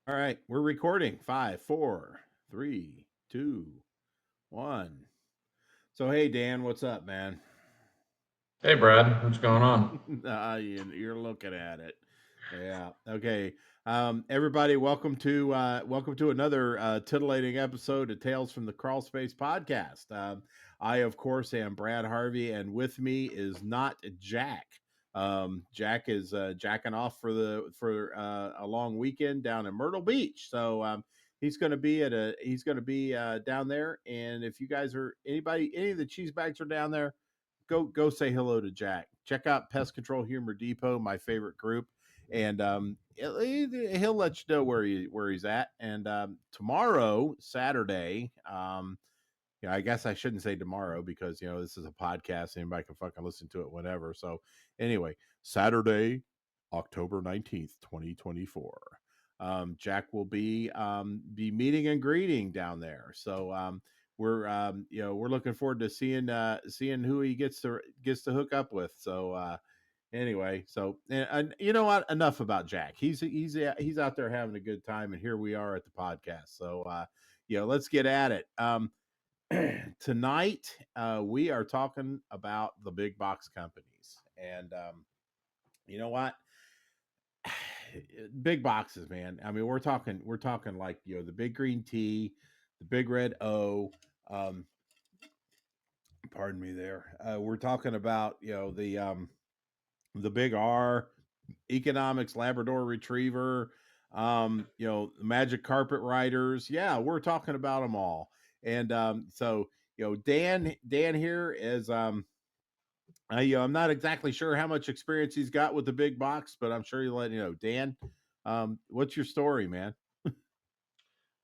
All right, we're recording. 5, 4, 3, 2, 1. So, hey, Dan, what's up, man? Hey Brad, what's going on? You're looking at it. Yeah. Okay. Everybody, welcome to another titillating episode of Tales from the Crawl Space podcast. I, of course, am Brad Harvey, and with me is not Jack. Jack is jacking off for a long weekend down in Myrtle Beach. So he's going to be down there. And if you guys are any of the cheese bags are down there, go say hello to Jack. Check out Pest Control Humor Depot, my favorite group, and he'll let you know where he's at. And tomorrow, Saturday, yeah, I guess I shouldn't say tomorrow because this is a podcast. Anybody can fucking listen to it whenever. So anyway, Saturday, October 19th, 2024. Jack will be meeting and greeting down there. So we're looking forward to seeing who he gets to hook up with. So anyway, so and you know what? Enough about Jack. He's out there having a good time, and here we are at the podcast. So let's get at it. Tonight we are talking about the big box companies, and you know what? Big boxes, man. I mean, we're talking like the big green T, the big red O. Um, pardon me there. We're talking about the big R, economics, Labrador Retriever, Magic Carpet Riders. Yeah, we're talking about them all. And so Dan here is I'm not exactly sure how much experience he's got with the big box, but I'm sure he'll let you know. Dan, what's your story, man?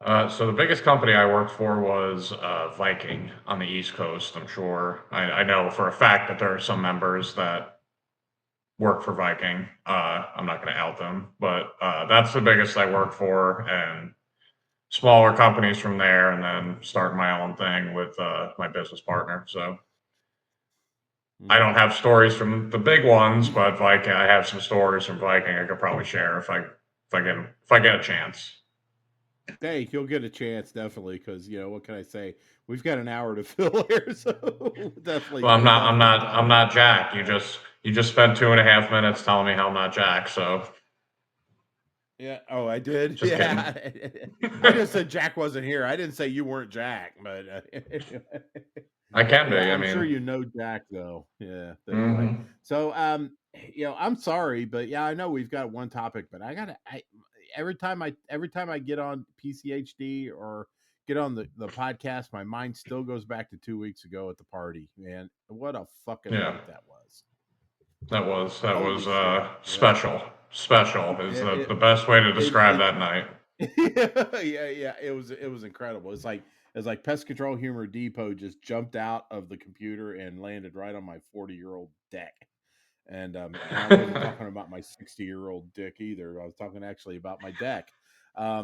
So the biggest company I worked for was Viking on the East Coast. I'm sure I know for a fact that there are some members that work for Viking. I'm not going to out them, but that's the biggest I worked for, and smaller companies from there, and then starting my own thing with my business partner. So I Mm. don't have stories from the big ones, but Viking, I have some stories from Viking I could probably share if I get a chance. Hey, you'll get a chance definitely because what can I say? We've got an hour to fill here, so Well, I'm we'll not. I'm definitely not. talk I'm about not it. Jack. You just spent 2.5 minutes telling me how I'm not Jack. So Yeah. Oh, I did. just kidding. Yeah. I just said Jack wasn't here. I didn't say you weren't Jack, but I can be. yeah, I I'm sure mean, you know Jack though. Yeah. But anyway, hmm so I'm sorry, but yeah, I know we've got one topic, but I every time I get on PCHD or get on the podcast, my mind still goes back to 2 weeks ago at the party. Man, what a fucking yeah, night that was! that was Holy shit! Yeah. special. Special is It the best way to it describe it, that night. yeah, it was incredible. It's like Pest Control Humor Depot just jumped out of the computer and landed right on my 40-year-old deck. And I wasn't talking about my 60-year-old dick either. I was talking actually about my deck. I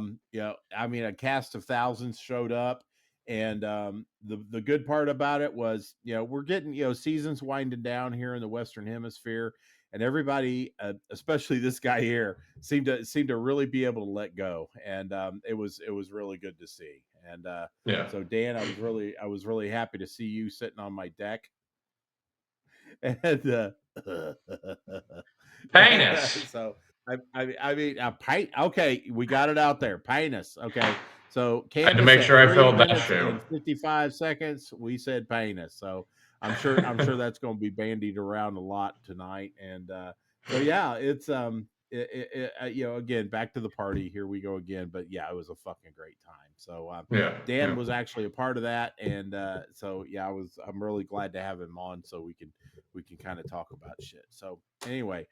mean, a cast of thousands showed up, and the good part about it was, we're getting seasons winding down here in the Western Hemisphere, and everybody, especially this guy here, seemed to really be able to let go, and it was really good to see. And Yeah, so, Dan, I was really happy to see you sitting on my deck, and penis. so I mean, pint. Okay, we got it out there. Penis. Okay, so I had to Candace make at sure I three filled that minutes shoe. and 55 seconds, we said penis. So I'm sure that's going to be bandied around a lot tonight. And so yeah, it's again, back to the party. Here we go again. But yeah, it was a fucking great time. So Yeah, Dan yeah. was actually a part of that, and so yeah, I'm really glad to have him on so we can kind of talk about shit. So anyway,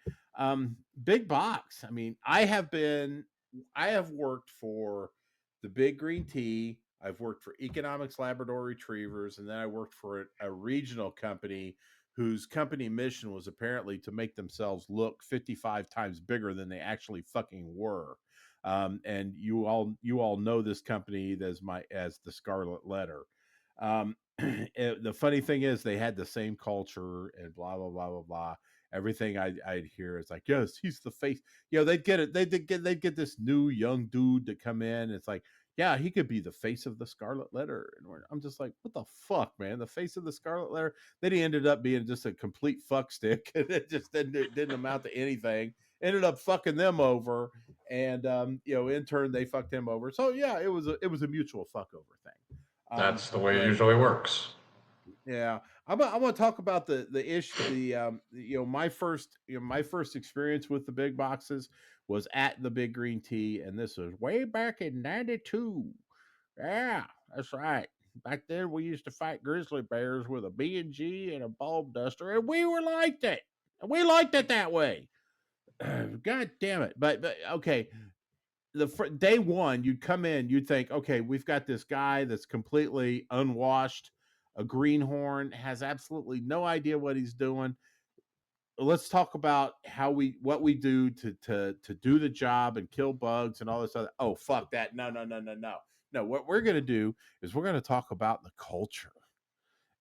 big box. I mean, I have worked for the Big Green Tea. I've worked for Economics Labrador Retrievers, and then I worked for a regional company whose company mission was apparently to make themselves look 55 times bigger than they actually fucking were. And you all know this company as the Scarlet Letter. The funny thing is they had the same culture and blah blah blah blah blah. everything I'd hear is like, yes, he's the face. They'd get it. They'd get this new young dude to come in. It's like, yeah, he could be the face of the Scarlet Letter. And I'm just like, what the fuck, man? The face of the Scarlet Letter. Then he ended up being just a complete fuck stick, and it didn't amount to anything. Ended up fucking them over, and in turn they fucked him over. So yeah, it was a mutual fuck over thing. That's the way it But usually works. yeah, I'm gonna talk about the ish the my first experience with the big boxes was at the Big Green Tea, and this was way back in '92. Yeah, that's right. Back then, we used to fight grizzly bears with a B&G and a bulb duster, and we were liked it. We liked it that way. God damn it! But okay, day one, you'd come in, you'd think, okay, we've got this guy that's completely unwashed, a greenhorn, has absolutely no idea what he's doing. Let's talk about what we do to do the job and kill bugs and all this other. Oh, fuck that! No, no, no, no, no, no. What we're gonna do is we're gonna talk about the culture.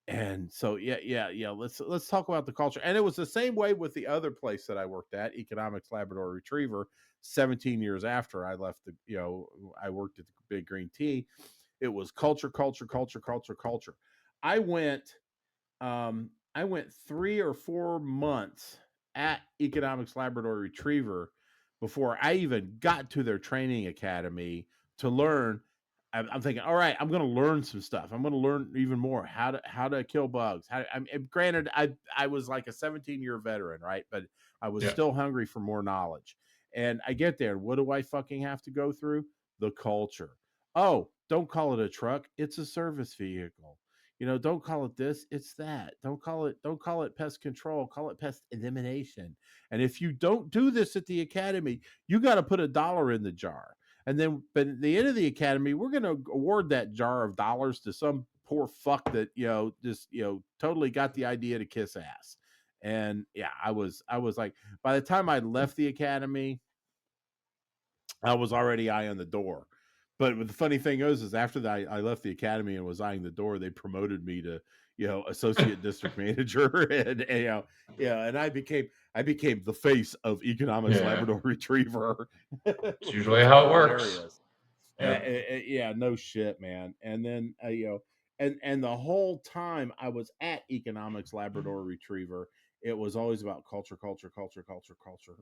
And so yeah, yeah, yeah. Let's talk about the culture. And it was the same way with the other place that I worked at, Economics Labrador Retriever. 17 years after I left I worked at the Big Green Tea. It was culture, culture, culture, culture, culture. I went I went 3 or 4 months at Economics Labrador Retriever before I even got to their training academy to learn. I'm thinking, all right, I'm going to learn some stuff. I'm going to learn even more how to kill bugs. Granted, I was like a 17-year veteran, right? But I was Yeah. still hungry for more knowledge. And I get there. What do I fucking have to go through? The culture. Oh, don't call it a truck. It's a service vehicle. Don't call it this, it's that. Don't call it pest control, call it pest elimination. And if you don't do this at the academy, you got to put $1 in the jar. And then but at the end of the academy, we're going to award that jar of dollars to some poor fuck that just totally got the idea to kiss ass. And yeah, I was like, by the time I left the academy, I was already eyeing the door. But the funny thing is after that, I left the academy and was eyeing the door, they promoted me to, associate district manager, and yeah, and I became the face of Economics Yeah. Labrador Retriever, It's which usually was how it works. hilarious. Yeah. Yeah, no shit, man. And then and the whole time I was at Economics Labrador Retriever, it was always about culture, culture, culture, culture, culture.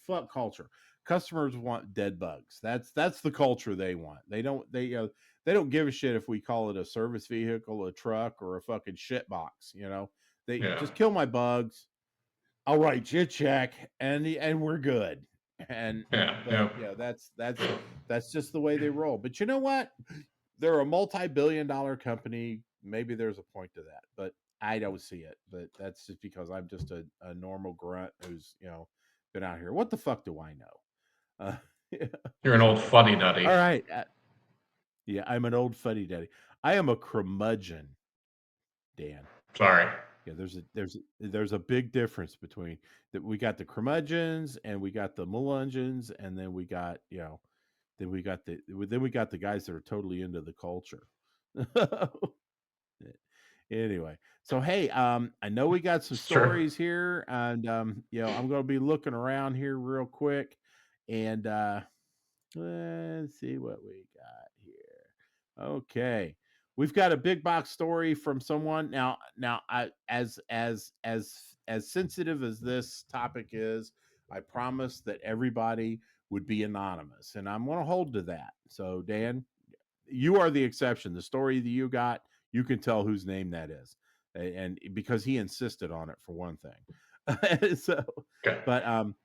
Fuck culture. Customers want dead bugs. That's the culture they want. They don't give a shit if we call it a service vehicle, a truck, or a fucking shit box. They Yeah. just kill my bugs. I'll write you a check, and we're good. And Yeah. but Yep. that's just the way they roll. But you know what? They're a multi-billion-dollar company. Maybe there's a point to that, but I don't see it. But that's just because I'm just a normal grunt who's been out here. What the fuck do I know? Yeah. You're an old So fuddy all duddy. right, yeah, I'm an old fuddy duddy. I am a curmudgeon, Dan. Sorry. Yeah, there's a big difference between that. We got the curmudgeons and we got the mullungeons, and then we got then we got the guys that are totally into the culture. Anyway, so hey, I know we got some It's true. stories here, and I'm going to be looking around here real quick, and let's see what we got here. Okay. We've got a big box story from someone. Now I as sensitive as this topic is, I promise that everybody would be anonymous, and I'm going to hold to that. So Dan, you are the exception. The story that you got, you can tell whose name that is. And because he insisted on it for one thing. So Okay. but I'm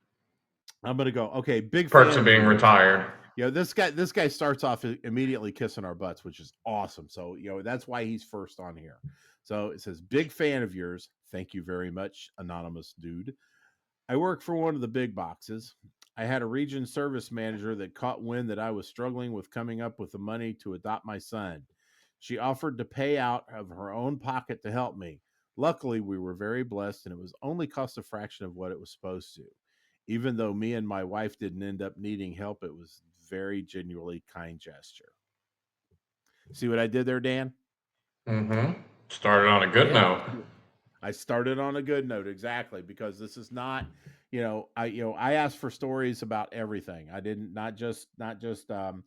gonna go. Okay, big Perks fan of of being yours. retired. This guy starts off immediately kissing our butts, which is awesome. So that's why he's first on here. So it says, big fan of yours. Thank you very much, anonymous dude. I work for one of the big boxes. I had a region service manager that caught wind that I was struggling with coming up with the money to adopt my son. She offered to pay out of her own pocket to help me. Luckily, we were very blessed, and it was only cost a fraction of what it was supposed to. Even though me and my wife didn't end up needing help, it was very genuinely kind gesture. See what I did there, Dan? Mm-hmm. Started on a good Yeah. note. I started on a good note, exactly, because this is not, I asked for stories about everything. I didn't not just the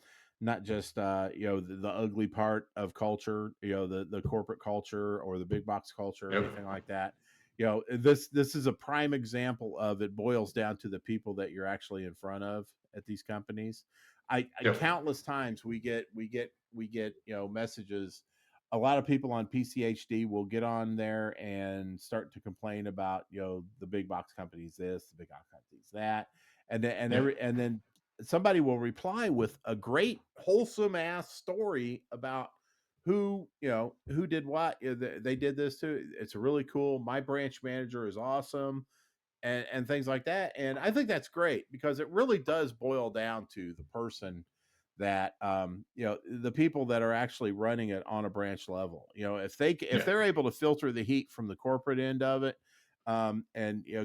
ugly part of culture, the corporate culture or the big box culture or Yep. anything like that. This is a prime example of it boils down to the people that you're actually in front of at these companies. I Yep. countless times we get messages. A lot of people on PCHD will get on there and start to complain about the big box companies this, the big box companies that, Yep. and then somebody will reply with a great wholesome ass story about who did what. They did this too. It's really cool. My branch manager is awesome, and things like that. And I think that's great because it really does boil down to the person that the people that are actually running it on a branch level. If Yeah. they're able to filter the heat from the corporate end of it, and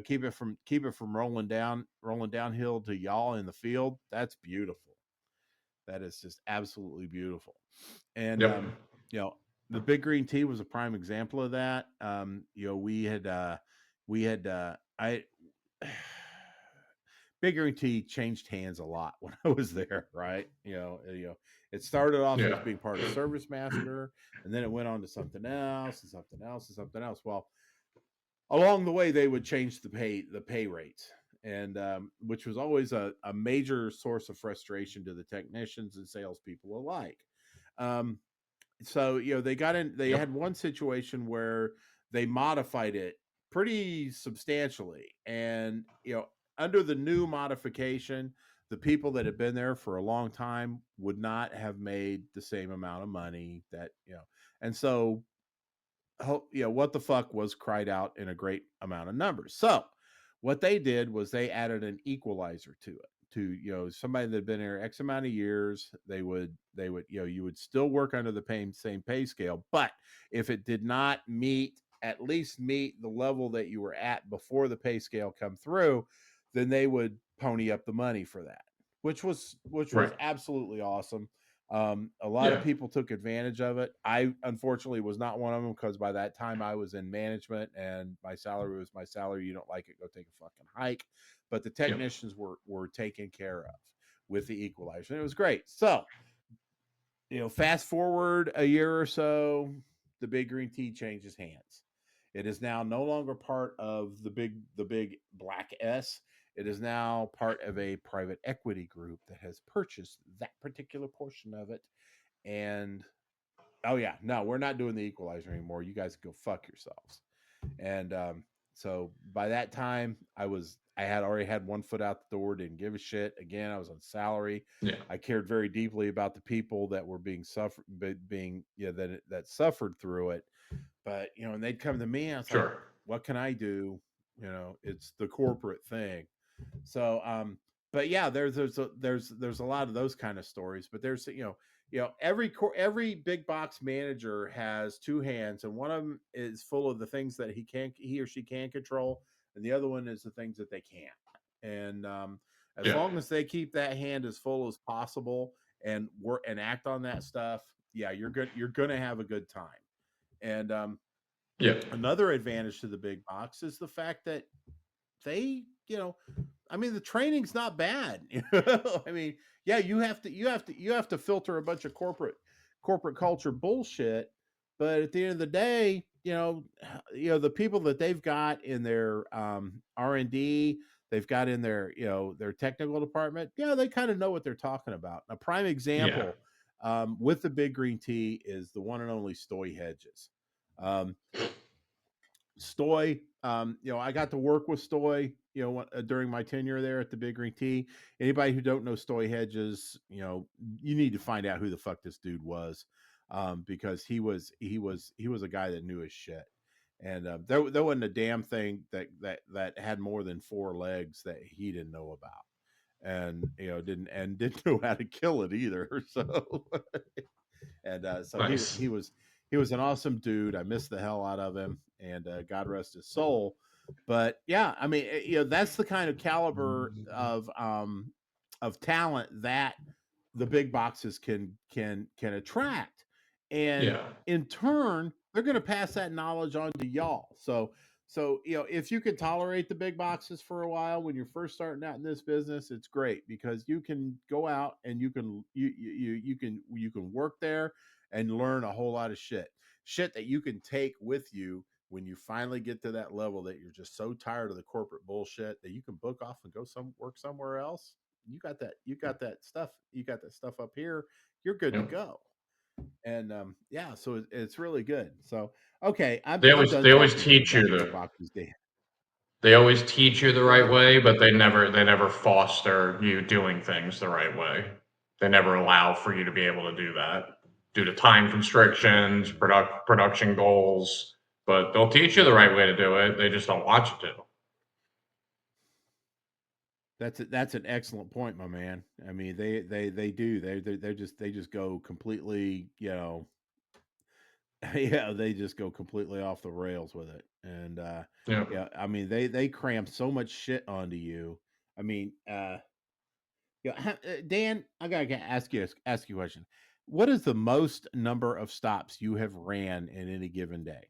keep it from rolling downhill to y'all in the field, that's beautiful. That is just absolutely beautiful. And Yep. you know the big green tea was a prime example of that. I Big Green Tea changed hands a lot when I was there, right? It started off as Yeah. being part of Service Master, and then it went on to something else and something else and something else. Well, along the way, they would change the pay rates, and which was always a major source of frustration to the technicians and salespeople alike. Um, so they Yep. had one situation where they modified it pretty substantially, and under the new modification, the people that had been there for a long time would not have made the same amount of money and so what the fuck was cried out in a great amount of numbers. So what they did was they added an equalizer to it. To somebody that had been there X amount of years, they would you would still work under the same pay scale, but if it did not at least meet the level that you were at before the pay scale come through, then they would pony up the money for that, which was Right. absolutely awesome. A lot of Yeah. people took advantage of it. I unfortunately was not one of them because by that time I was in management and my salary was my salary. You don't like it, go take a fucking hike. But the Yep. technicians were taken care of with the equalizer. And it was great. So, fast forward a year or so, the big green tea changes hands. It is now no longer part of the big black S. It is now part of a private equity group that has purchased that particular portion of it. And oh yeah, no, we're not doing the equalizer anymore. You guys go fuck yourselves. And so by that time, I had already had one foot out the door. Didn't give a shit. Again, I was on salary. Yeah. I cared very deeply about the people that were being that suffered through it. But and they'd come to me. And I was like, Sure. what can I do? It's the corporate thing. So, but yeah, there's a lot of those kind of stories. But there's every big box manager has two hands, and one of them is full of the things that he or she can control, and the other one is the things that they can't. And as Yeah. long as they keep that hand as full as possible and work and act on that stuff, yeah, you're good. You're gonna have a good time. And Yep. another advantage to the big box is the fact that they, I mean, the training's not bad. I mean, yeah, you have to filter a bunch of corporate culture bullshit, but at the end of the day, the people that they've got in their R&D, they've got in their technical department, yeah, they kind of know what they're talking about. A prime Yeah. example with the big green tea is the one and only Stoy Hedges. Um, Stoy, I got to work with Stoy, during my tenure there at the Big Green Tea. Anybody who don't know Stoy Hedges, you need to find out who the fuck this dude was, because he was a guy that knew his shit, and there wasn't a damn thing that had more than four legs that he didn't know about, and didn't know how to kill it either. So and so Nice. he was an awesome dude. I miss the hell out of him, and God rest his soul. But yeah, I mean, that's the kind of caliber of talent that the big boxes can attract, and Yeah. in turn, they're going to pass that knowledge on to y'all. So if you can tolerate the big boxes for a while when you're first starting out in this business, it's great because you can go out and you can work there and learn a whole lot of shit that you can take with you when you finally get to that level that you're just so tired of the corporate bullshit that you can book off and go work somewhere else. You got that stuff up here. You're good to Yep. go. And yeah, so it's really good. So okay, I'm They I'm always done they always talking good teach you about big the boxes, Dan. they always teach you the Go right ahead. way, but they never foster you doing things the right way. They never allow for you to be able to do that due to time constrictions, production goals. But they'll teach you the Hmm. right way to do it. They just don't want you to. That's an excellent point, my man. I mean, they do. They just go completely, yeah, they just go completely off the rails with it. And Yep. yeah, I mean, they cram so much shit onto you. I mean, Dan, I gotta ask you a question. What is the most number of stops you have ran in any given day?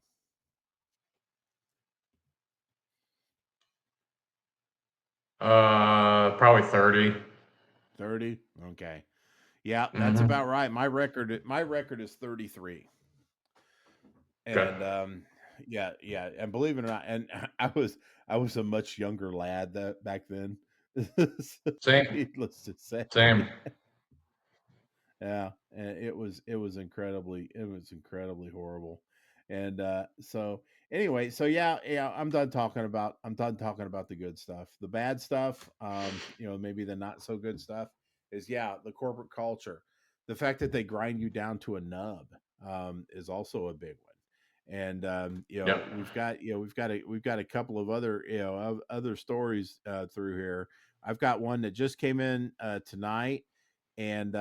Probably 30. 30. Okay. Yeah, that's Mm-hmm. about right. My record is 33. Okay. And yeah, and believe it or not, and I was a much younger lad that back then. Same. Needless to say. Same. Yeah, and it was incredibly horrible. And so anyway, so yeah, I'm done talking about the good stuff. The bad stuff, maybe the not so good stuff is, yeah, the corporate culture. The fact that they grind you down to a nub is also a big one. And Yep. we've got a couple of other other stories through here. I've got one that just came in tonight. And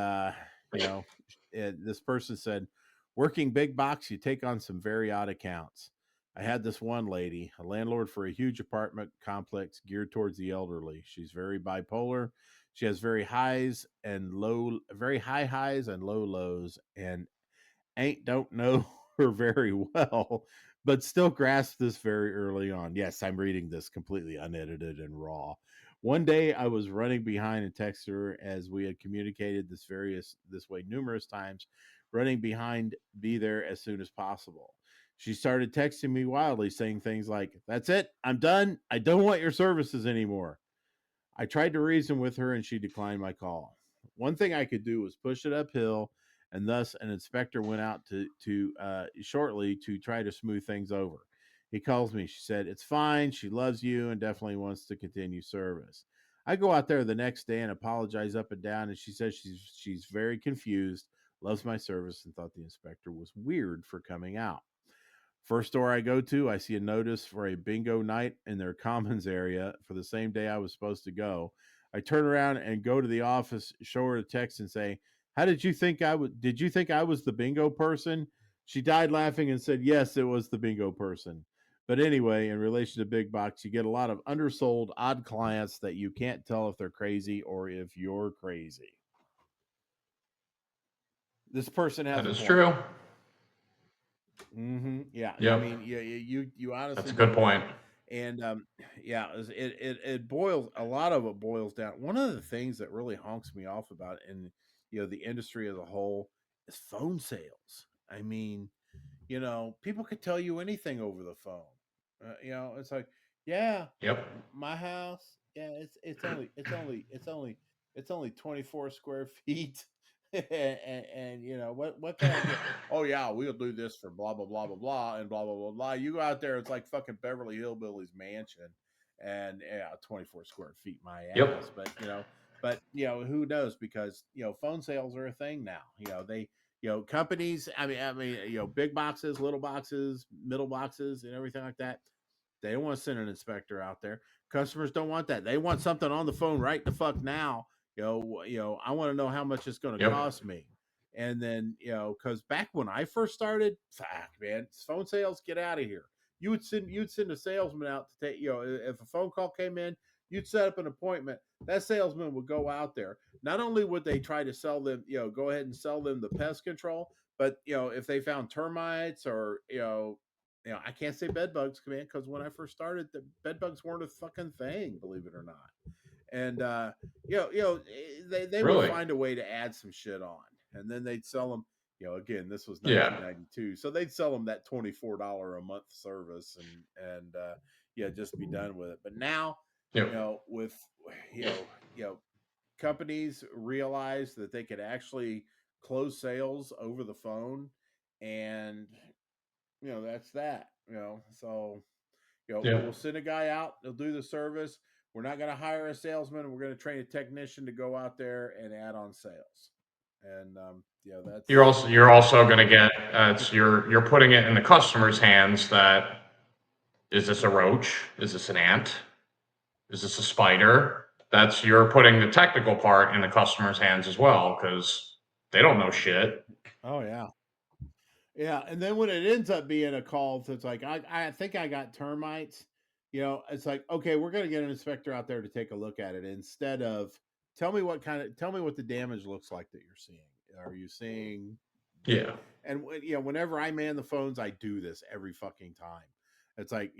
you know this person said, working big box, you take on some very odd accounts. I had this one lady, a landlord for a huge apartment complex geared towards the elderly. She's very bipolar. She has very high highs and low lows, and ain't don't know her very well, but still grasp this very early on. Yes, I'm reading this completely unedited and raw. One day I was running behind and texted her as we had communicated this way numerous times, running behind, be there as soon as possible. She started texting me wildly, saying things like, "That's it, I'm done. I don't want your services anymore." I tried to reason with her and she declined my call. One thing I could do was push it uphill, and thus an inspector went out to shortly to try to smooth things over. He calls me. She said, "It's fine. She loves you and definitely wants to continue service." I go out there the next day and apologize up and down, and she says she's very confused, loves my service, and thought the inspector was weird for coming out. First store I go to, I see a notice for a bingo night in their commons area for the same day I was supposed to go. I turn around and go to the office, show her a text, and say, "How did you think I would? Did you think I was the bingo person?" She died laughing and said, "Yes, it was the bingo person." But anyway, in relation to big box, you get a lot of undersold, odd clients that you can't tell if they're crazy or if you're crazy. This person has That a is point. true. Yeah, I Yep. mean, you That's honestly a good do, point. and yeah, it boils a lot of it boils down. One of the things that really honks me off about in the industry as a whole is phone sales. I mean, people could tell you anything over the phone. It's like, yeah, Yep. my house, yeah, it's only 24 square feet. And what can I get? Oh yeah, we'll do this for blah blah blah blah blah and blah blah blah blah. You go out there, it's like fucking Beverly Hillbillies mansion, and yeah, 24 square feet, my Yep. ass. But who knows? Because phone sales are a thing now. Companies. I mean, big boxes, little boxes, middle boxes, and everything like that. They don't want to send an inspector out there. Customers don't want that. They want something on the phone right the fuck now. I want to know how much it's going to Yep. cost me. And then, because back when I first started, fuck, man, phone sales, get out of here. You'd send a salesman out to take, if a phone call came in, You'd set up an appointment. That salesman would go out there. Not only would they try to sell them, go ahead and sell them the pest control, but if they found termites or I can't say bed bugs, man, because when I first started, the bed bugs weren't a fucking thing, believe it or not. And they would Really? find a way to add some shit on, and then they'd sell them. Again, this was Yeah. 1992, so they'd sell them that $24 a month service, and yeah, just be done with it. But now, Yep. with you know, you know, companies realize that they could actually close sales over the phone, and that's that. So Yep. we'll send a guy out. They'll do the service. We're not going to hire a salesman. We're going to train a technician to go out there and add on sales. And You're also going to get you're putting it in the customer's hands that is this a roach? Is this an ant? Is this a spider? That's you're putting the technical part in the customer's hands as well because they don't know shit. oh yeah, yeah. And then when it ends up being a call, so it's like I think I got termites. It's like, okay, we're going to get an inspector out there to take a look at it instead of tell me what the damage looks like that you're seeing. Are you seeing the Yeah. and whenever I man the phones, I do this every fucking time. It's like,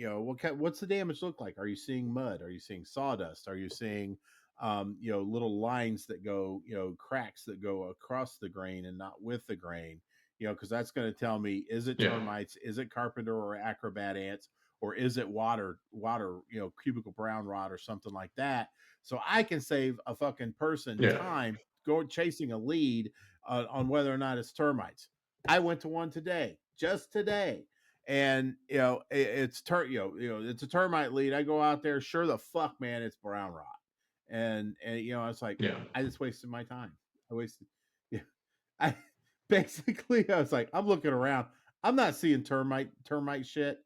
what's the damage look like? Are you seeing mud? Are you seeing sawdust? Are you seeing little lines that go, cracks that go across the grain and not with the grain? Because that's going to tell me, is it Yeah. termites, is it carpenter or acrobat ants, or is it water, cubicle brown rot or something like that. So I can save a fucking person Yeah. time going chasing a lead on whether or not it's termites. I went to one today, just today, and it's a termite lead. I go out there, sure the fuck, man, it's brown rot, and it's like Yeah. I just wasted my time. I wasted, yeah, I basically I was like, I'm looking around, I'm not seeing termite shit.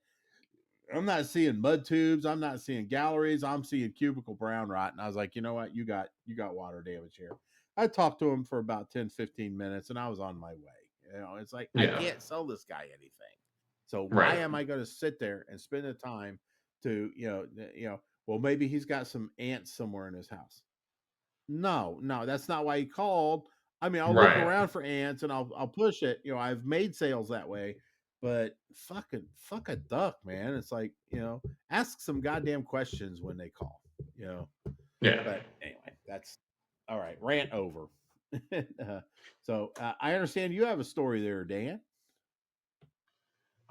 I'm not seeing mud tubes. I'm not seeing galleries. I'm seeing cubicle brown rot. And I was like, you know what? You got water damage here. I talked to him for about 10, 15 minutes and I was on my way. It's like I Yeah. can't sell this guy anything. So why Right. am I going to sit there and spend the time to, well, maybe he's got some ants somewhere in his house. No, no, that's not why he called. I mean, I'll look Right. around for ants and I'll push it. I've made sales that way, but fuck a duck, man. It's like, ask some goddamn questions when they call, you know. Yeah. But anyway, that's all right. Rant over. I understand you have a story there, Dan.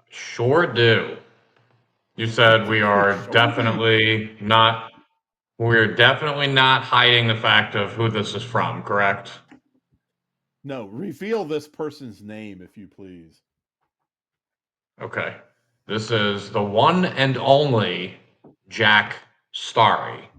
Sure do. You said Sure do. we're definitely not hiding the fact of who this is from, correct? No, reveal this person's name, if you please. Okay. This is the one and only Jack Starry.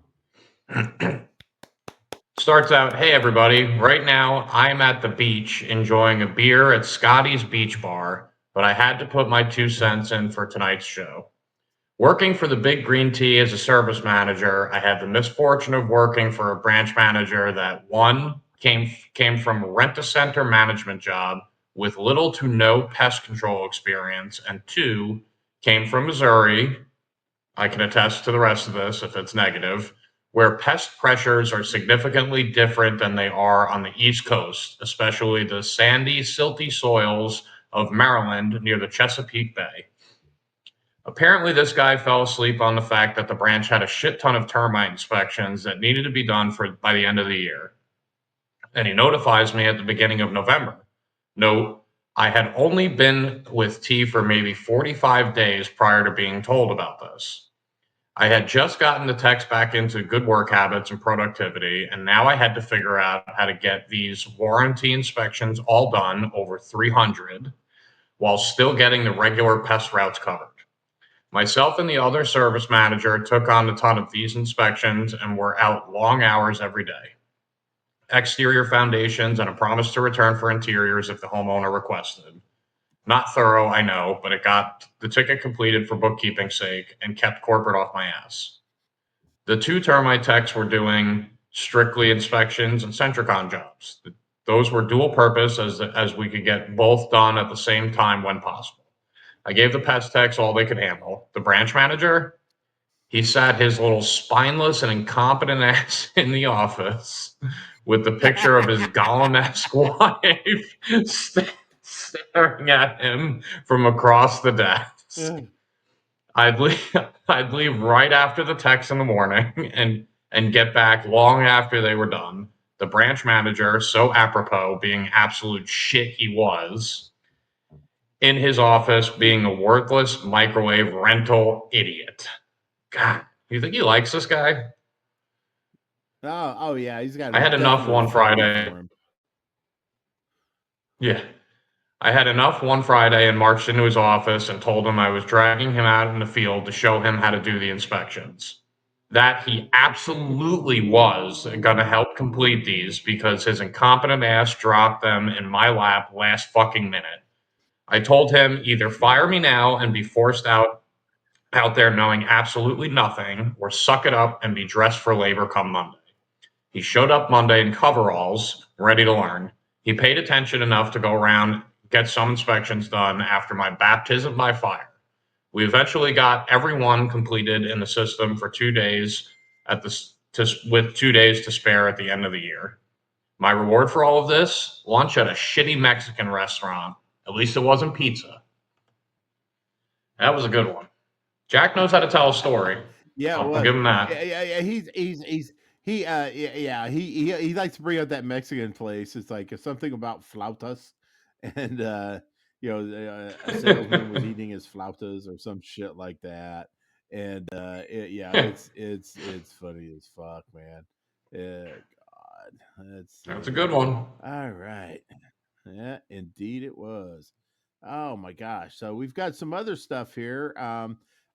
Starts out, hey everybody, right now I'm at the beach enjoying a beer at Scotty's Beach Bar, but I had to put my 2 cents in for tonight's show. Working for the Big Green Tea as a service manager, I had the misfortune of working for a branch manager that one came from a rent-a-center management job with little to no pest control experience, and two came from Missouri. I can attest to the rest of this if it's negative, where pest pressures are significantly different than they are on the East Coast, especially the sandy, silty soils of Maryland near the Chesapeake Bay. Apparently, this guy fell asleep on the fact that the branch had a shit ton of termite inspections that needed to be done by the end of the year. And he notifies me at the beginning of November. Note, I had only been with T for maybe 45 days prior to being told about this. I had just gotten the techs back into good work habits and productivity, and now I had to figure out how to get these warranty inspections all done, over 300, while still getting the regular pest routes covered. Myself and the other service manager took on a ton of these inspections and were out long hours every day. Exterior foundations and a promise to return for interiors if the homeowner requested. Not thorough, I know, but it got the ticket completed for bookkeeping's sake and kept corporate off my ass. The two termite techs were doing strictly inspections and Centricon jobs. Those were dual purpose as we could get both done at the same time when possible. I gave the pest techs all they could handle. The branch manager, He sat his little spineless and incompetent ass in the office with the picture of his Gollum-esque wife staring at him from across the desk. I'd leave, I'd leave right after the text in the morning and get back long after they were done. The branch manager, so apropos, being absolute shit he was, in his office being a worthless microwave rental idiot. God, you think he likes this guy? Oh yeah, he's got I had enough definitely one affinity Friday. for him. Yeah. I had enough one Friday and marched into his office and told him I was dragging him out in the field to show him how to do the inspections. That he absolutely was going to help complete these because his incompetent ass dropped them in my lap last fucking minute. I told him either fire me now and be forced out there knowing absolutely nothing, or suck it up and be dressed for labor come Monday. He showed up Monday in coveralls, ready to learn. He paid attention enough to go around, get some inspections done after my baptism by fire. We eventually got everyone completed in the system for 2 days with 2 days to spare at the end of the year. My reward for all of this? Lunch at a shitty Mexican restaurant. At least it wasn't pizza. That was a good one. Jack knows how to tell a story. Yeah, it I'll was. give him that. Yeah. He's he yeah, he likes to bring up that Mexican place. It's like something about flautas, and a salesman was eating his flautas or some shit like that. And yeah, it's funny as fuck, man. Yeah, God, let's That's a see. good one. All right. Yeah, indeed it was. Oh my gosh. So we've got some other stuff here.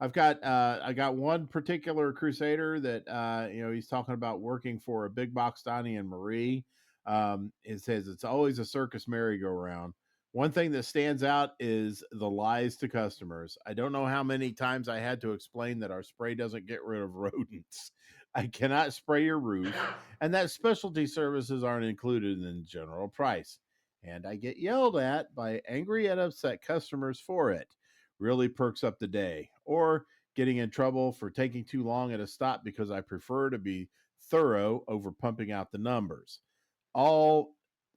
I got one particular crusader that he's talking about working for a big box Donnie and Marie. It says it's always a circus merry-go-round. One thing that stands out is the lies to customers. I don't know how many times I had to explain that our spray doesn't get rid of rodents. I cannot spray your roof, and that specialty services aren't included in the general price, and I get yelled at by angry and upset customers for it. Really perks up the day. Or getting in trouble for taking too long at a stop because I prefer to be thorough over pumping out the numbers. All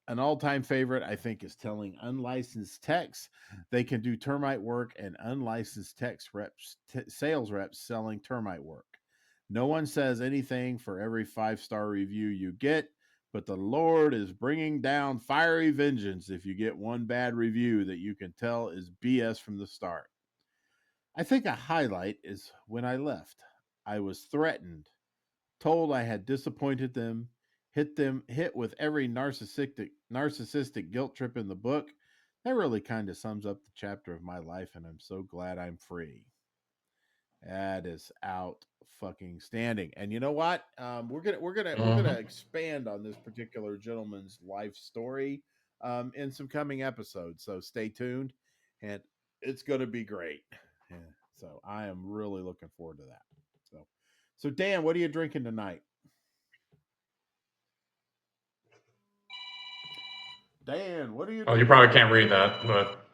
An all-time favorite, I think, is telling unlicensed techs they can do termite work and unlicensed sales reps selling termite work. No one says anything for every 5-star review you get, but the Lord is bringing down fiery vengeance if you get one bad review that you can tell is BS from the start. I think a highlight is when I left. I was threatened, told I had disappointed them, hit with every narcissistic guilt trip in the book. That really kind of sums up the chapter of my life, and I'm so glad I'm free. That is out fucking standing. And you know what? We're gonna Hmm. expand on this particular gentleman's life story in some coming episodes. So stay tuned, and it's gonna be great. Yeah. So I am really looking forward to that. So Dan, what are you drinking tonight? Dan, what are you Oh, you drinking probably can't tonight? read that, but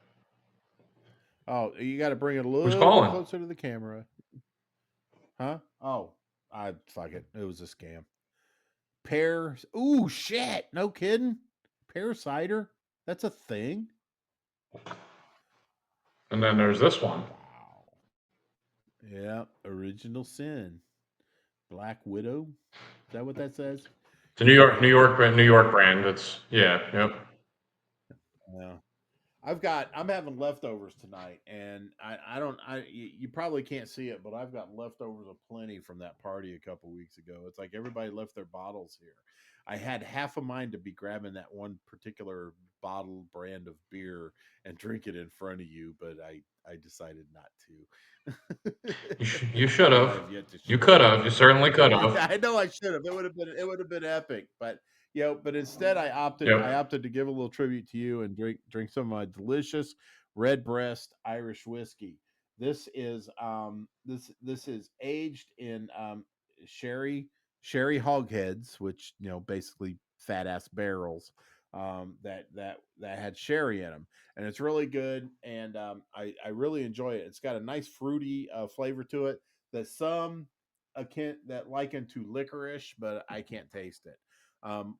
Oh, you got to bring it a who's little bit calling? closer to the camera, huh? Oh, I fuck it. It was a scam. Pear. Ooh, shit. No kidding. Pear cider. That's a thing. And then there's this one. Wow. Yeah. Original Sin. Black Widow. Is that what that says? It's a Yeah. New York brand. It's yeah, yep, Yeah. I'm having leftovers tonight, and I don't you probably can't see it, but I've got leftovers of plenty from that party a couple weeks ago. It's like everybody left their bottles here. I had half a mind to be grabbing that one particular bottle brand of beer and drink it in front of you, but I decided not to. you should But have. I have yet to You share could it. have. You certainly could have. I know I should have. It would have been epic, but but instead I Yep. opted to give a little tribute to you and drink some of my delicious red breast Irish whiskey. This is aged in sherry sherry hogsheads, which basically fat ass barrels that had sherry in them, and it's really good. And I really enjoy it. It's got a nice fruity flavor to it that some akin that likened to licorice, but I can't taste it.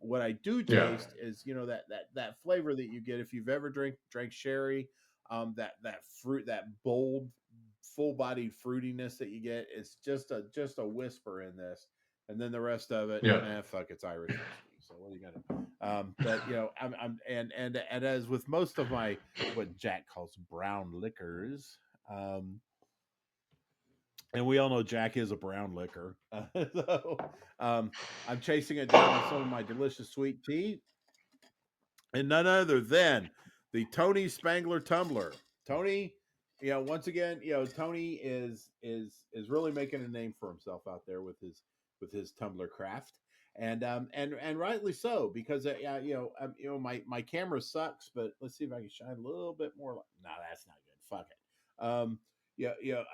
What I do Yeah. taste is, that flavor that you get if you've ever drank sherry, that fruit, that bold, full bodied fruitiness that you get. It's just a whisper in this, and then the rest of it, Yeah. fuck, it's Irish whiskey. So what are you gonna? But I'm and as with most of my what Jack calls brown liquors, and we all know Jack is a brown liquor. So um, I'm chasing it down with some of my delicious sweet tea, and none other than the Tony Spangler tumbler. Tony, once again, Tony is really making a name for himself out there with his tumbler craft, and rightly so, because my camera sucks, but let's see if I can shine a little bit more. No, that's not good. Fuck it.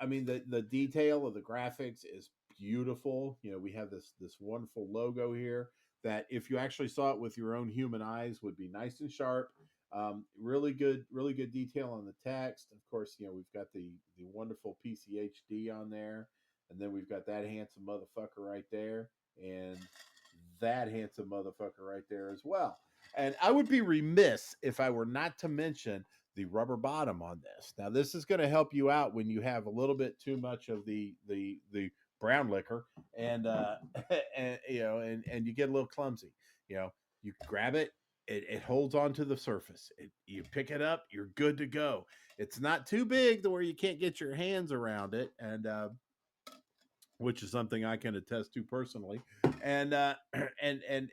I mean the detail of the graphics is beautiful. We have this wonderful logo here that if you actually saw it with your own human eyes would be nice and sharp. Really good detail on the text. Of course, we've got the wonderful PCHD on there, and then we've got that handsome motherfucker right there, and that handsome motherfucker right there as well. And I would be remiss if I were not to mention the rubber bottom on this. Now, this is going to help you out when you have a little bit too much of the brown liquor, and and you get a little clumsy. You grab it, it holds onto the surface. You pick it up, you're good to go. It's not too big to where you can't get your hands around it, and which is something I can attest to personally. And Hey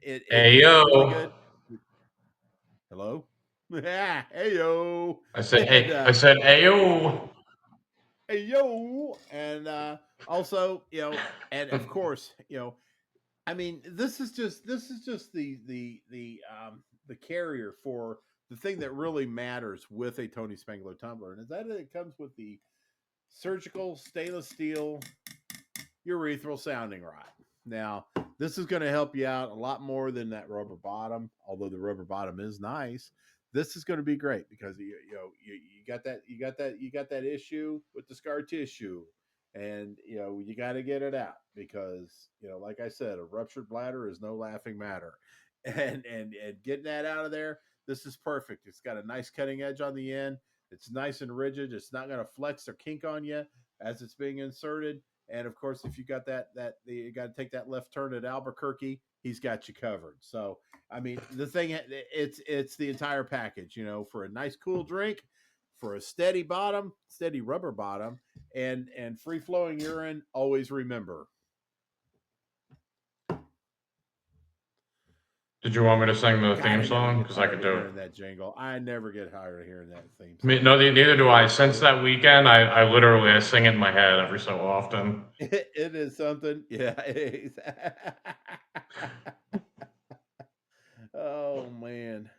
it's really yo. good. Hello, yeah, hey yo, I said and hey. I said hey yo. hey yo, and also, and of course, I mean, this is just the carrier for the thing that really matters with a Tony Spangler tumbler, and is that it comes with the surgical stainless steel urethral sounding rod. Now, this is going to help you out a lot more than that rubber bottom, although the rubber bottom is nice. This is going to be great because you got that issue with the scar tissue, and you got to get it out because like I said, a ruptured bladder is no laughing matter, and getting that out of there, this is perfect. It's got a nice cutting edge on the end. It's nice and rigid. It's not going to flex or kink on you as it's being inserted. And of course, if you got you got to take that left turn at Albuquerque, he's got you covered. So, I mean, the thing, it's the entire package. For a nice cool drink, for a steady bottom, steady rubber bottom, and free flowing urine. Always remember. Did you want me to sing the God, theme I never song? get Because I tired could of do it. hearing that jingle. I never get tired of hearing that theme No, song. neither do I. Since that weekend, I literally I sing it in my head every so often. It is something. Yeah. Oh man.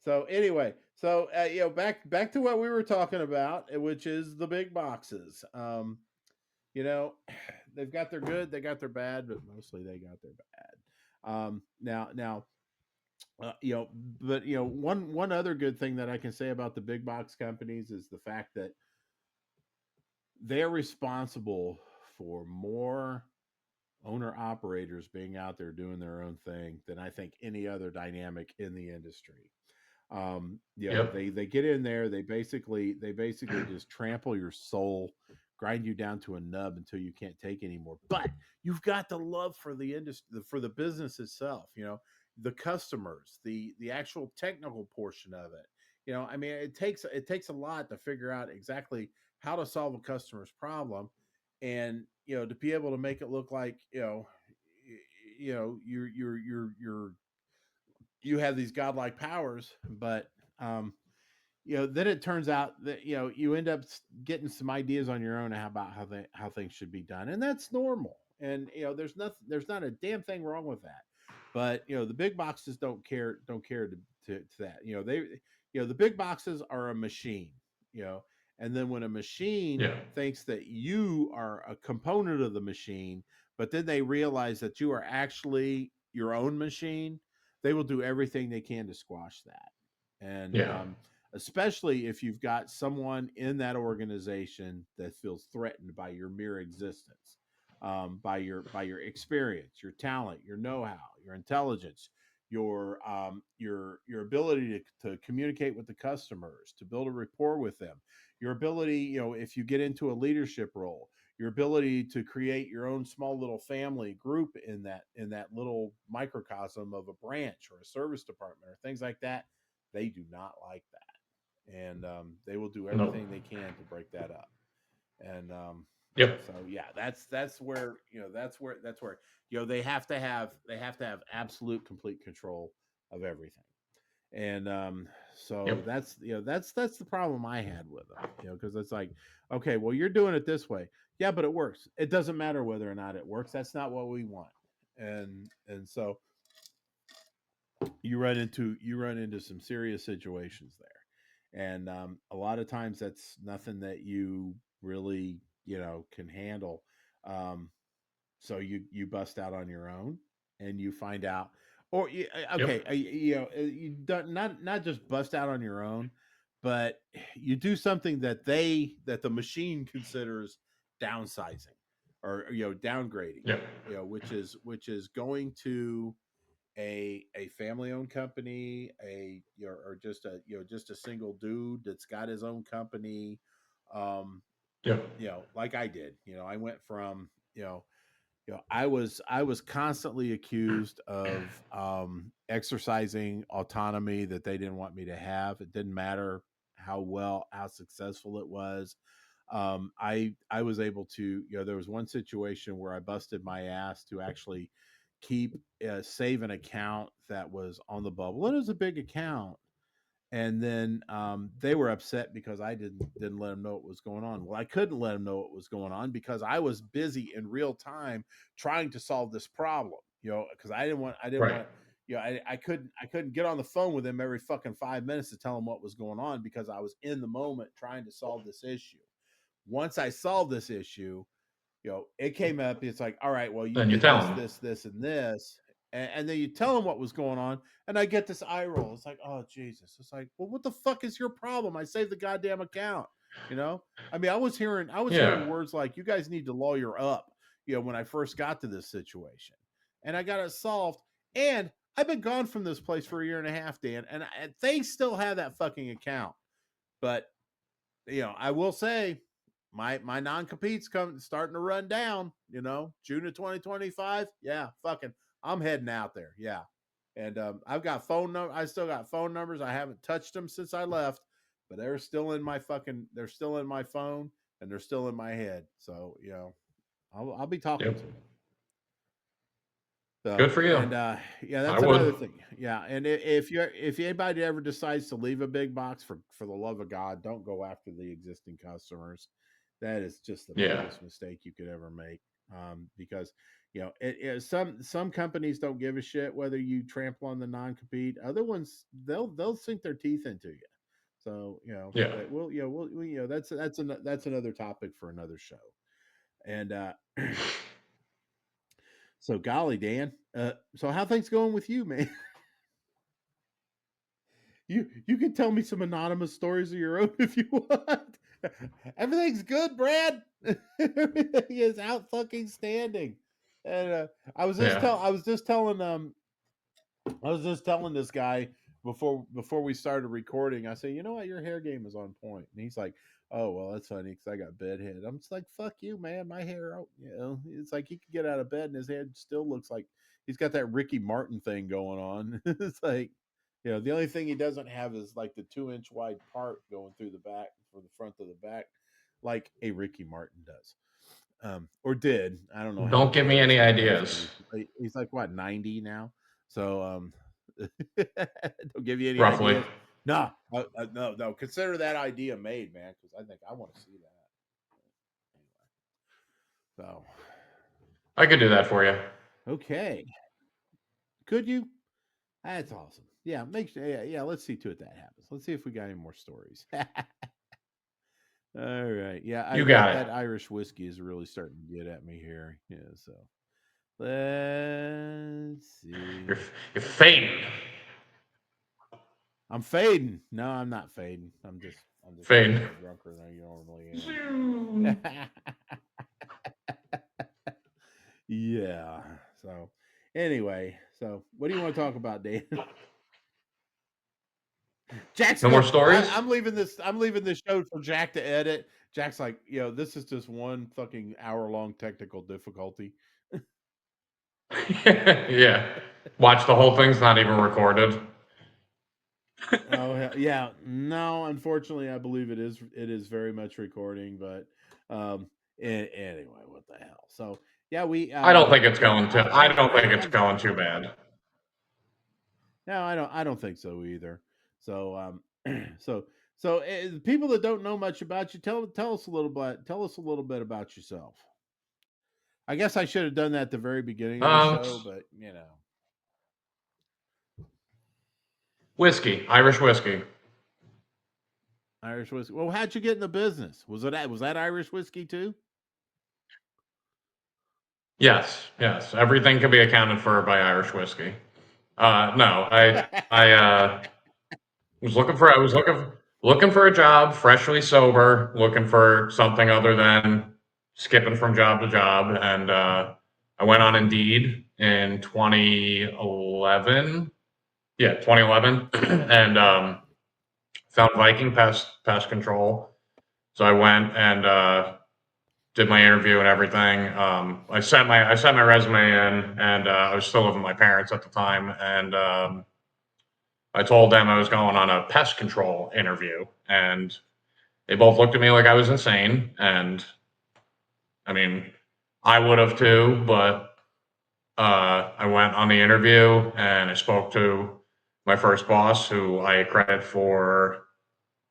So anyway, back to what we were talking about, which is the big boxes. You know, they've got their good, they got their bad, but mostly they got their bad. Now, you know, but one other good thing that I can say about the big box companies is the fact that they're responsible for more owner operators being out there doing their own thing than I think any other dynamic in the industry. Yep. They get in there, they basically just trample your soul, grind you down to a nub until you can't take anymore. But you've got the love for the industry, for the business itself, the customers, the actual technical portion of it. I mean, it takes a lot to figure out exactly how to solve a customer's problem, and to be able to make it look like you have these godlike powers, but um, then it turns out that you end up getting some ideas on your own about how things should be done, and that's normal. And there's not a damn thing wrong with that. But the big boxes don't care to that. The big boxes are a machine. You know, and then when a machine Yeah. thinks that you are a component of the machine, but then they realize that you are actually your own machine, they will do everything they can to squash that. And Yeah. especially if you've got someone in that organization that feels threatened by your mere existence. by your experience, your talent, your know-how, your intelligence, your ability to communicate with the customers, to build a rapport with them, your ability, if you get into a leadership role, your ability to create your own small little family group in that little microcosm of a branch or a service department or things like that. They do not like that, and they will do Nope. everything they can to break that up. And Yep. so yeah, that's where that's where they have to have absolute complete control of everything. And so Yep. that's the problem I had with them, because it's like, okay, well, you're doing it this way. Yeah, but it works. It doesn't matter whether or not it works. That's not what we want. And so you run into some serious situations there. And a lot of times that's nothing that you really can handle. um, so you bust out on your own, and you find out, or Yep. okay, you don't, not just bust out on your own, but you do something that the machine considers downsizing, or downgrading, Yep. which is going to a family owned company, or just a single dude that's got his own company. um Yep. like I did. I went from, I was constantly accused of exercising autonomy that they didn't want me to have. It didn't matter how successful it was. I was able to, there was one situation where I busted my ass to actually keep save an account that was on the bubble. It was a big account, and then they were upset because I didn't let them know what was going on. Well, I couldn't let them know what was going on because I was busy in real time trying to solve this problem. Because I didn't Right. want. I couldn't get on the phone with them every fucking 5 minutes to tell them what was going on, because I was in the moment trying to solve this issue. Once I solved this issue, it came up. It's like, all right, well, you Then you did tell this, them. this, this, and this, and then you tell them what was going on, and I get this eye roll. It's like, oh Jesus! It's like, well, what the fuck is your problem? I saved the goddamn account. You know, I mean, I was hearing Yeah. words like, you guys need to lawyer up. When I first got to this situation, and I got it solved, and I've been gone from this place for a year and a half, Dan, and they still have that fucking account. But I will say my non competes come starting to run down. June of 2025. Yeah, fucking, I'm heading out there. Yeah, and I've got phone number. I still got phone numbers. I haven't touched them since I left, but they're still in my fucking. They're still in my phone, and they're still in my head. So I'll be talking Yep. to them. So, Good for you. and yeah, I that's another would. thing. Yeah, and if anybody ever decides to leave a big box, for the love of God, don't go after the existing customers. That is just the Yeah. biggest mistake you could ever make. Because some companies don't give a shit whether you trample on the non compete. Other ones, they'll sink their teeth into you. So Yeah. but that's another topic for another show. And so, golly, Dan. So how things going with you, man? You can tell me some anonymous stories of your own if you want. Everything's good, Brad. Everything is out fucking standing. And Yeah. I was just telling this guy before we started recording. I say, you know what, your hair game is on point, and he's like, oh well, that's funny because I got bedhead. I'm just like, fuck you, man. My hair, it's like he could get out of bed and his head still looks like he's got that Ricky Martin thing going on. It's like, the only thing he doesn't have is like the 2 inch wide part going through the back for the front of the back, like a Ricky Martin does. Or did. I don't know how Don't much give me hair he's any got left, but ideas. he's like, what, 90 now. So don't give you any Roughly. ideas. No, no. Consider that idea made, man, because I think I want to see that. Anyway, so I could do that for you. okay, could you? That's awesome. Yeah, make sure. Yeah. Let's see to it that happens. Let's see if we got any more stories. All right. Yeah, You that got it. that Irish whiskey is really starting to get at me here. Yeah. So let's You're see. you're fading. I'm fading. No, I'm not fading. I'm just a little Fading. bit drunker than I normally Zoom. am. Yeah. So anyway, so what do you want to talk about, Dan? Jack's No more go. stories? I'm leaving this. I'm leaving this show for Jack to edit. Jack's like, this is just one fucking hour long technical difficulty. Yeah. Watch, the whole thing's not even recorded. Oh yeah, no. Unfortunately, I believe it is. It is very much recording, but anyway, what the hell? So yeah, we I don't think it's yeah, going to. I don't think it's I'm going too bad. no, I don't think so either. So so people that don't know much about you, tell us a little bit. Tell us a little bit about yourself. I guess I should have done that at the very beginning of the Um, show, but you know, Whiskey, Irish whiskey. Irish whiskey. Well, how'd you get in the business? Was that Irish whiskey too? Yes, yes. Everything can be accounted for by Irish whiskey. No, I I was looking for a job, freshly sober, looking for something other than skipping from job to job, and I went on Indeed in 2011. Yeah, 2011, and found Viking pest control. So I went and did my interview and everything. I sent my resume in, and I was still living with my parents at the time, and I told them I was going on a pest control interview, and they both looked at me like I was insane. And I mean, I would have too, but I went on the interview and I spoke to my first boss, who I credit for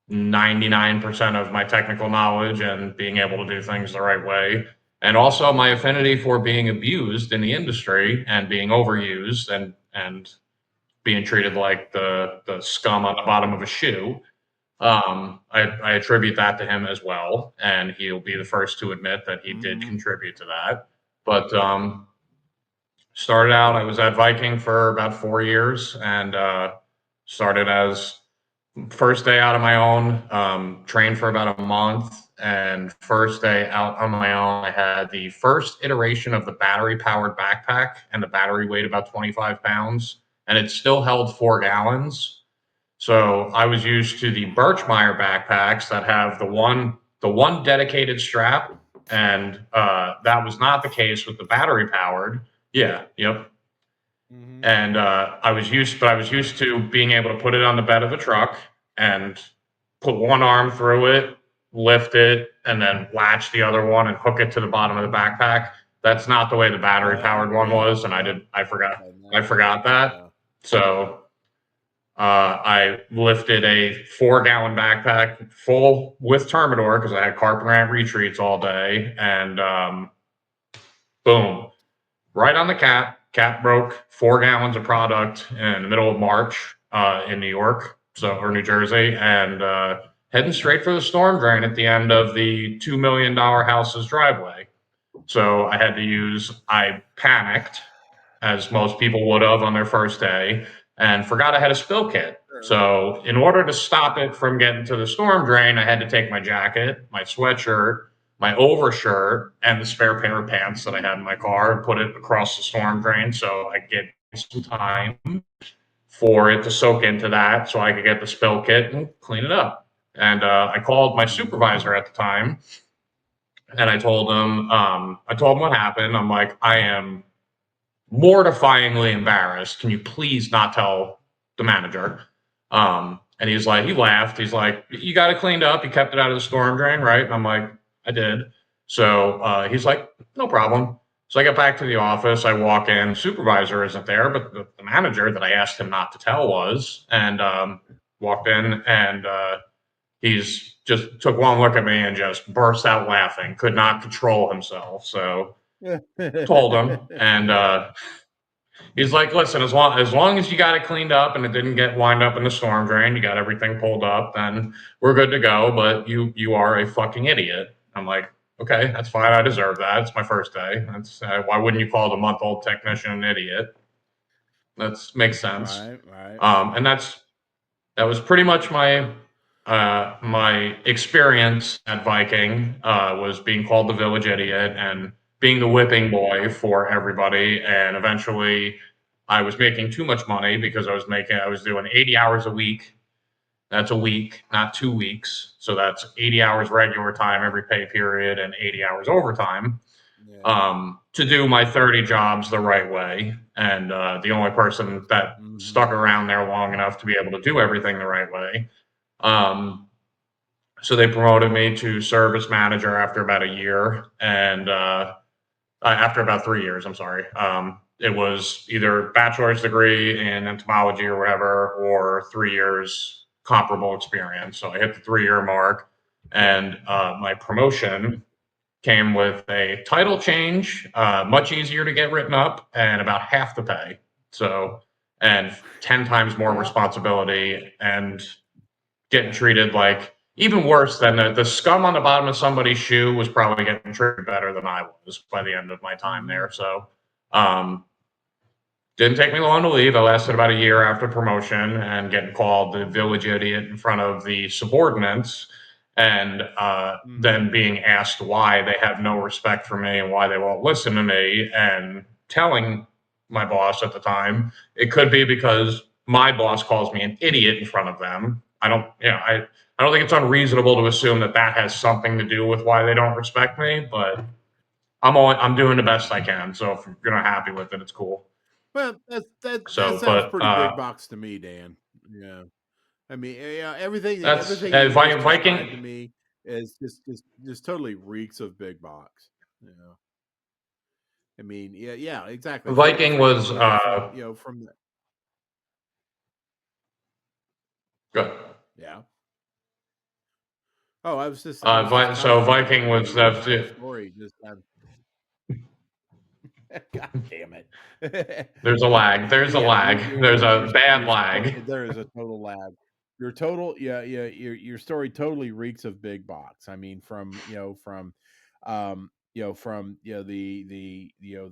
99% of my technical knowledge and being able to do things the right way. And also my affinity for being abused in the industry and being overused and being treated like the scum on the bottom of a shoe. I attribute that to him as well, and he'll be the first to admit that he did Mm-hmm. contribute to that. But started out, I was at Viking for about 4 years, and started as first day out on my own, trained for about a month, and first day out on my own, I had the first iteration of the battery powered backpack, and the battery weighed about 25 pounds, and it still held 4 gallons. So I was used to the Birchmeier backpacks that have the one dedicated strap, and that was not the case with the battery powered. Yeah, yep. Mm-hmm. And I was used to being able to put it on the bed of the truck and put one arm through it, lift it, and then latch the other one and hook it to the bottom of the backpack. That's not the way the battery Right. powered one Yeah. was, and Yep. Had I that. forgot that. Yeah. So I lifted a 4 gallon backpack full with Termidor because I had carpenter ant retreats all day, and boom, right on the cap. Cap broke 4 gallons of product in the middle of March in New York, or New Jersey, and heading straight for the storm drain at the end of the $2 million house's driveway. So I panicked, as most people would have on their first day, and forgot I had a spill kit. Sure. So, in order to stop it from getting to the storm drain, I had to take my jacket, my sweatshirt, my overshirt, and the spare pair of pants that I had in my car and put it across the storm drain so I could get some time for it to soak into that so I could get the spill kit and clean it up. And I called my Mm-hmm. supervisor at the time, and I told him what happened. I'm like, I am mortifyingly embarrassed. Can you please not tell the manager? And he laughed. He's like, you got it cleaned up. You kept it out of the storm drain, right? And I'm like, I did. So he's like, no problem. So I get back to the office. I walk in. Supervisor isn't there, but the manager that I asked him not to tell was, and walked in, and he's just took one look at me and just burst out laughing. Could not control himself. So told him, and he's like, listen, as long as you got it cleaned up and it didn't get wind up in the storm drain, you got everything pulled up, then we're good to go. But you are a fucking idiot. I'm like, okay, that's fine. I deserve that. It's my first day. That's why wouldn't you call the month-old technician an idiot? That makes sense. Right. Right. And that was pretty much my experience at Viking, was being called the village idiot and being the whipping boy for everybody. And eventually I was making too much money because I was doing 80 hours a week. That's a week, not 2 weeks. So that's 80 hours regular time every pay period and 80 hours overtime, Yeah. to do my 30 jobs the right way. And the only person that Hmm. stuck around there long enough to be able to do everything the right way. Um, so they promoted me to service manager after about a year, and after about 3 years, I'm sorry. It was either bachelor's degree in entomology or whatever, or 3 years comparable experience. So I hit the 3 year mark, Sure. and my promotion came with a title change, much easier to get written up, and about half the pay. So, and 10 times more Well, responsibility, and getting treated like even worse than the scum on the bottom of somebody's shoe was probably getting treated better than I was by the end of my time hmm there. So, um, didn't take me long to leave. I lasted about a year after promotion and getting called the village idiot in front of the subordinates, and hmm then being asked why they have no respect for me and why they won't listen to me, and telling my boss at the time it could be because my boss calls me an idiot in front of them. I don't think it's unreasonable to assume that that has something to do with why they don't respect me, but I'm doing the best I can. So if you're not happy with it, it's cool. well, that So, sounds but pretty big box to me, Dan. Yeah. I mean, yeah, that's everything you just Viking. described to me is just totally reeks of big box. You know, I mean, yeah, yeah, exactly. Viking was From the good. yeah. Oh, I was just So telling you, Viking was your story just God damn it. there's a lag. There's a Yeah, lag. There's a bad your lag. there is a total lag. Your total, yeah, yeah, your story totally reeks of big box. I mean, from the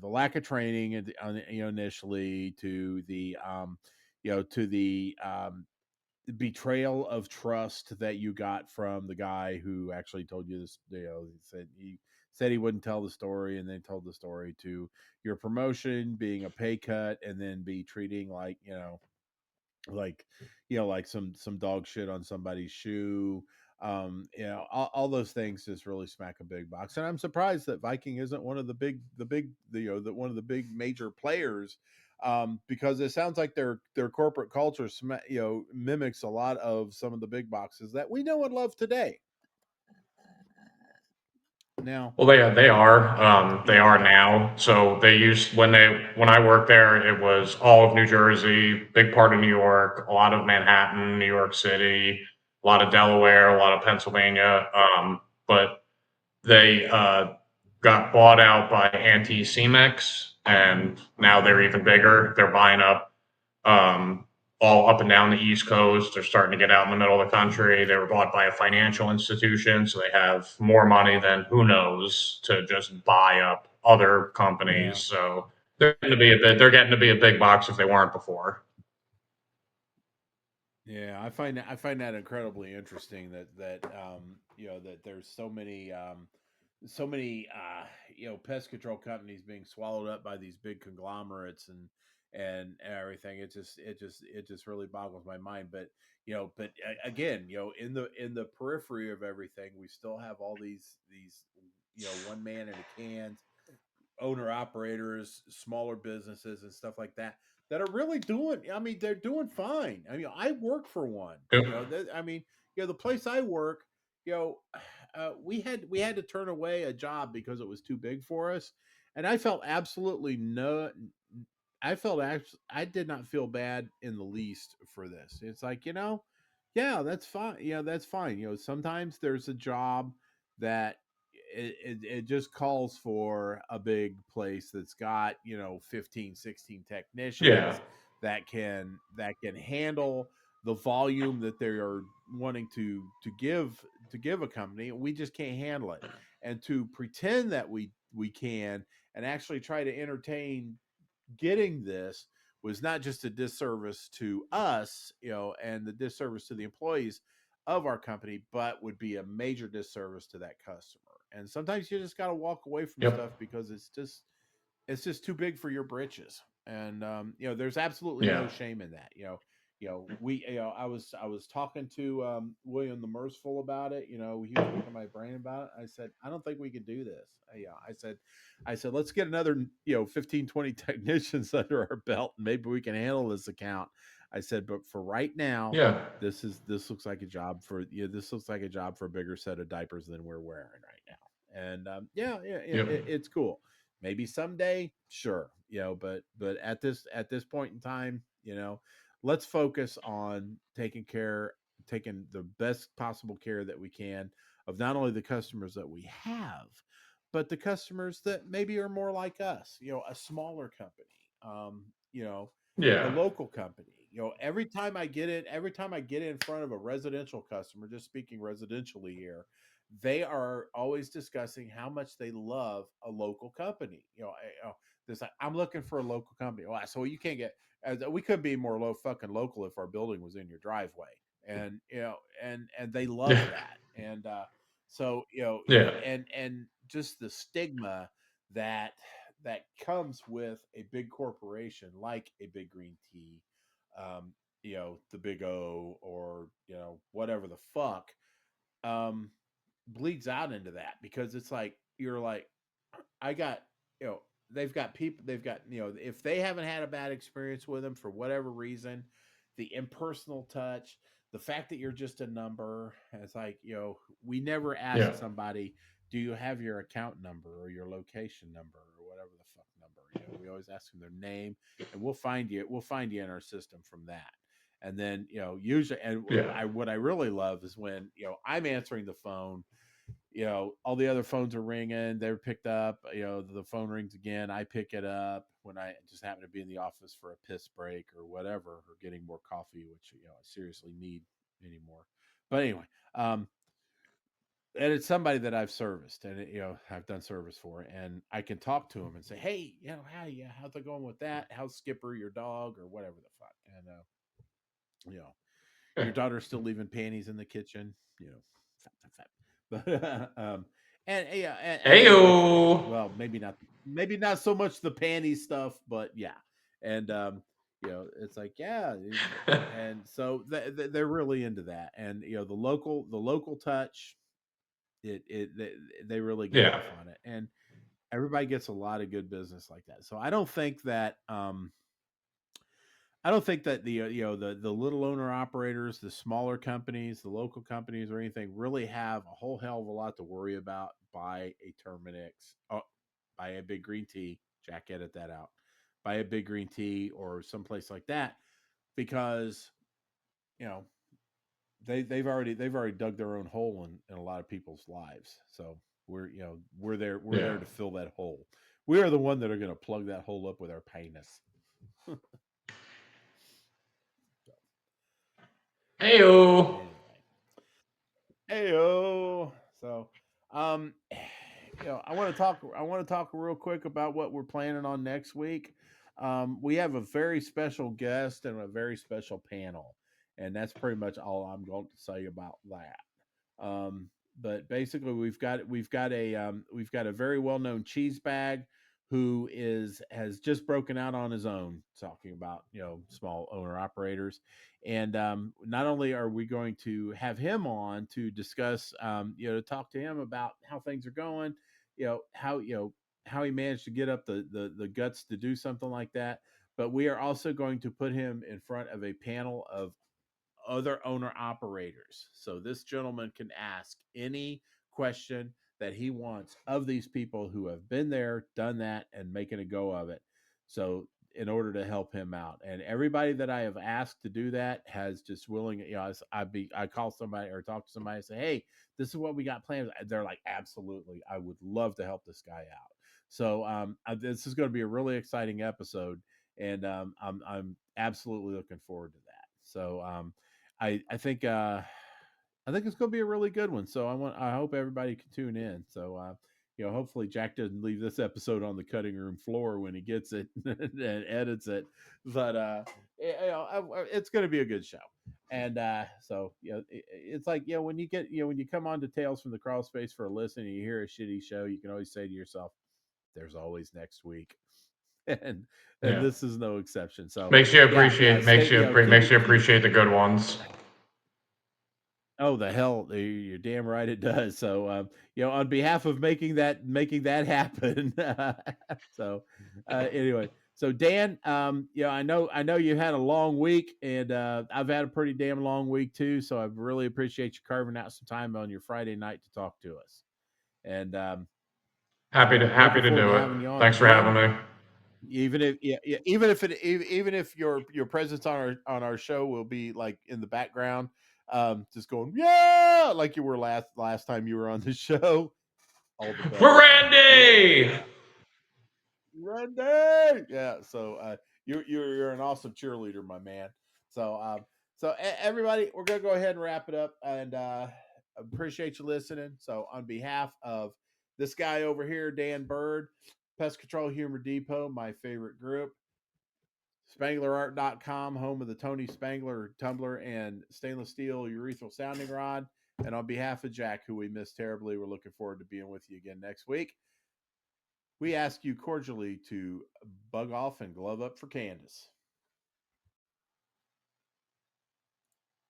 lack of training and initially to the betrayal of trust that you got from the guy who actually told you this. He said he wouldn't tell the story, and then told the story, to your promotion being a pay cut, and then be treating like like some dog shit on somebody's shoe. All those things just really smack a big box, and I'm surprised that Viking isn't one of the one of the big major players, because it sounds like their corporate culture mimics a lot of some of the big boxes that we know and love today. Now, Well, they yeah, are now. So they used when I worked there, it was all of New Jersey, big part of New York, a lot of Manhattan, New York City, a lot of Delaware, a lot of Pennsylvania. But they got bought out by Anti Cemex, and now they're even bigger. They're buying up um, all up and down the East Coast. They're starting to get out in the middle of the country. They were bought by a financial institution, so they have more money than who knows to just buy up other companies. yeah. So they're getting to be a big box if they weren't before. Yeah, I find that incredibly interesting that there's so many pest control companies being swallowed up by these big conglomerates and everything. It just really boggles my mind. Again, in the periphery of everything, we still have all these one man in a can owner operators, smaller businesses, and stuff like that that are really doing. I mean, they're doing fine. I mean, I work for one. I mean, the place I work, you know, we had to turn away a job because it was too big for us, and I felt absolutely no. I did not feel bad in the least for this. It's like, yeah, that's fine. Yeah, that's fine. Sometimes there's a job that it just calls for a big place that's got 15, 16 Yeah. technicians that can handle the volume that they are wanting to give a company. We just can't handle it, and to pretend that we can, and actually try to entertain getting this, was not just a disservice to us, and the disservice to the employees of our company, but would be a major disservice to that customer. and sometimes you just got to walk away from Yep. stuff because it's just too big for your britches. And there's absolutely Yeah. no shame in that. I was talking to William the Merciful about it. He was picking my brain about it. I said, I don't think we can do this. I said let's get another 15, 20 technicians under our belt, and maybe we can handle this account. I said, but for right now, Yeah. this looks like a job for this looks like a job for a bigger set of diapers than we're wearing right now. And yeah, Yep. it's cool. Maybe someday, sure, but at this point in time, let's focus on taking the best possible care that we can of not only the customers that we have, but the customers that maybe are more like us, a smaller company, um, you know, a Yeah. local company. Every time I get in front of a residential customer, just speaking residentially here, they are always discussing how much they love a local company. This I'm looking for a local company. Well, so you can't get. We could be more fucking local if our building was in your driveway, and they love Yeah. that. And so Yeah. and just the stigma that that comes with a big corporation like a Big Green Tea, the Big O, or whatever the fuck, um, bleeds out into that, because it's like you're like, I got, you know, they've got, if they haven't had a bad experience with them for whatever reason, the impersonal touch, the fact that you're just a number, it's like, we never ask Yeah. somebody, do you have your account number or your location number or whatever the fuck number? We always ask them their name, and we'll find you in our system from that. And then, usually, and Yeah. what I really love is when, I'm answering the phone, all the other phones are ringing, they're picked up, the phone rings again, I pick it up when I just happen to be in the office for a piss break or whatever, or getting more coffee, which I seriously need anymore. But anyway, um and it's somebody that I've serviced, and I've done service for, and I can talk to him and say, hey, how you how's it going with that, how's Skipper, your dog, or whatever the fuck. And you know Yeah. your daughter's still leaving panties in the kitchen, fat. But and yeah, and they like, Heyo. well, maybe not so much the panty stuff, but yeah. And it's like, yeah. And so they're really into that, and the local touch, they really get Yeah. off on it, and everybody gets a lot of good business like that. So I don't think that the little owner operators, the smaller companies, the local companies, or anything really have a whole hell of a lot to worry about by a Terminix, by a Big Green Tea. Jack, edit that out. By a Big Green Tea or someplace like that, because you know they've already dug their own hole in a lot of people's lives. So we're there Yeah. to fill that hole. We are the one that are going to plug that hole up with our penis. So Heyo. anyway. Heyo. So, um, I want to talk real quick about what we're planning on next week. We have a very special guest and a very special panel, and that's pretty much all I'm going to say about that. Um, but basically, we've got a very well known cheese bag who has just broken out on his own, talking about small owner operators. And not only are we going to have him on to discuss, to talk to him about how things are going, how he managed to get up the guts to do something like that, but we are also going to put him in front of a panel of other owner operators. So this gentleman can ask any question that he wants of these people who have been there, done that, and making a go of it. So in order to help him out, and everybody that I have asked to do that has just willing. I call somebody or talk to somebody and say, hey, this is what we got planned. They're like, absolutely, I would love to help this guy out. So this is going to be a really exciting episode, and I'm absolutely looking forward to that. So I think it's going to be a really good one. So I hope everybody can tune in. So hopefully Jack doesn't leave this episode on the cutting room floor when he gets it and edits it. But it's going to be a good show. And so it's like when you get when you come on to Tales from the Crawl Space for a listen and you hear a shitty show, you can always say to yourself, "There's always next week," and Yeah. this is no exception. So Makes you yeah, appreciate stay makes you appreciate the good ones. Oh, the hell! You're damn right it does. So, on behalf of making that happen. So, anyway, so Dan, I know you had a long week, and I've had a pretty damn long week too. So, I really appreciate you carving out some time on your Friday night to talk to us. And Happy looking to forward to do it. having you on Thanks for again. having me. Even if even if your presence on our show will be like in the background, just going yeah, like you were last time you were on the show. All the For better, man. Randy! Randy, yeah. So you're an awesome cheerleader, my man. So everybody, we're gonna go ahead and wrap it up, and appreciate you listening. So on behalf of this guy over here, Dan Burd, Pest Control Humor Depot, my favorite group, SpanglerArt.com, home of the Tony Spangler tumbler and stainless steel urethral sounding rod. And on behalf of Jack, who we miss terribly, we're looking forward to being with you again next week. We ask you cordially to bug off and glove up for Candace.